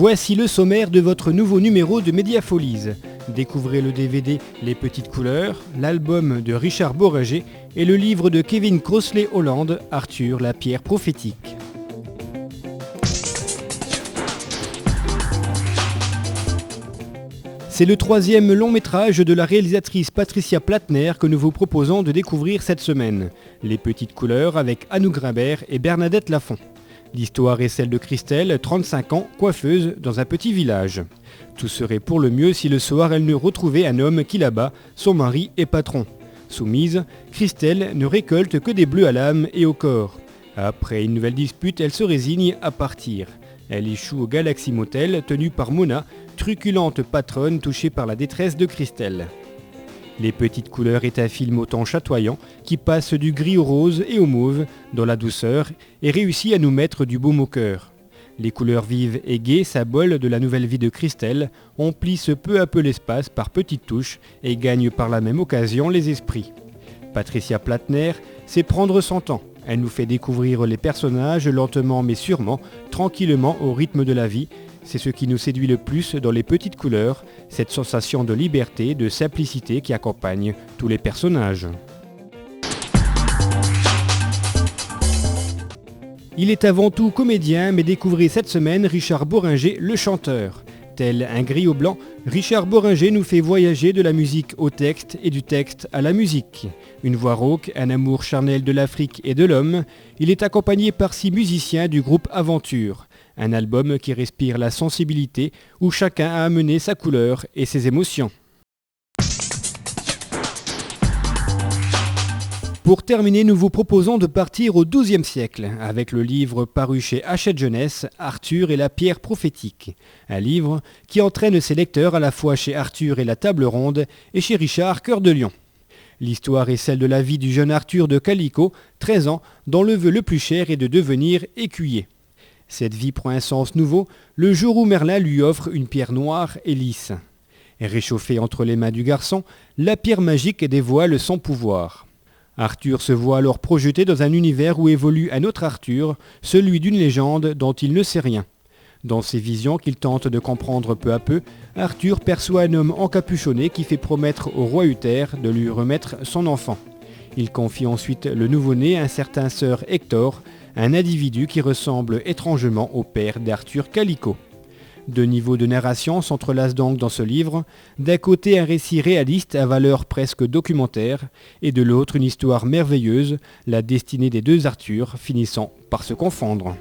Voici le sommaire de votre nouveau numéro de Mediafolies. Découvrez le DVD Les Petites Couleurs, l'album de Richard Bohringer et le livre de Kevin Crossley-Holland, Arthur, la pierre prophétique. C'est le troisième long métrage de la réalisatrice Patricia Plattner que nous vous proposons de découvrir cette semaine. Les Petites Couleurs avec Anouk Grimbert et Bernadette Lafont. L'histoire est celle de Christelle, 35 ans, coiffeuse dans un petit village. Tout serait pour le mieux si le soir elle ne retrouvait un homme qui là-bas, son mari et patron. Soumise, Christelle ne récolte que des bleus à l'âme et au corps. Après une nouvelle dispute, elle se résigne à partir. Elle échoue au Galaxy Motel, tenu par Mona, truculente patronne touchée par la détresse de Christelle. Les Petites Couleurs est un film au temps chatoyant qui passe du gris au rose et au mauve dans la douceur et réussit à nous mettre du baume au cœur. Les couleurs vives et gaies, symboles de la nouvelle vie de Christelle, emplissent peu à peu l'espace par petites touches et gagnent par la même occasion les esprits. Patricia Plattner sait prendre son temps. Elle nous fait découvrir les personnages lentement mais sûrement, tranquillement au rythme de la vie. C'est ce qui nous séduit le plus dans Les Petites Couleurs, cette sensation de liberté, de simplicité qui accompagne tous les personnages. Il est avant tout comédien, mais découvrez cette semaine Richard Bohringer, le chanteur. Tel un griot blanc, Richard Bohringer nous fait voyager de la musique au texte et du texte à la musique. Une voix rauque, un amour charnel de l'Afrique et de l'homme, il est accompagné par 6 musiciens du groupe Aventure. Un album qui respire la sensibilité, où chacun a amené sa couleur et ses émotions. Pour terminer, nous vous proposons de partir au XIIe siècle, avec le livre paru chez Hachette Jeunesse, Arthur et la pierre prophétique. Un livre qui entraîne ses lecteurs à la fois chez Arthur et la table ronde, et chez Richard, Cœur de Lion. L'histoire est celle de la vie du jeune Arthur de Calico, 13 ans, dont le vœu le plus cher est de devenir écuyer. Cette vie prend un sens nouveau le jour où Merlin lui offre une pierre noire et lisse. Réchauffée entre les mains du garçon, la pierre magique dévoile son pouvoir. Arthur se voit alors projeté dans un univers où évolue un autre Arthur, celui d'une légende dont il ne sait rien. Dans ces visions qu'il tente de comprendre peu à peu, Arthur perçoit un homme encapuchonné qui fait promettre au roi Uther de lui remettre son enfant. Il confie ensuite le nouveau-né à un certain Sir Hector, un individu qui ressemble étrangement au père d'Arthur Calico. Deux niveaux de narration s'entrelacent donc dans ce livre, d'un côté un récit réaliste à valeur presque documentaire, et de l'autre une histoire merveilleuse, la destinée des deux Arthurs finissant par se confondre.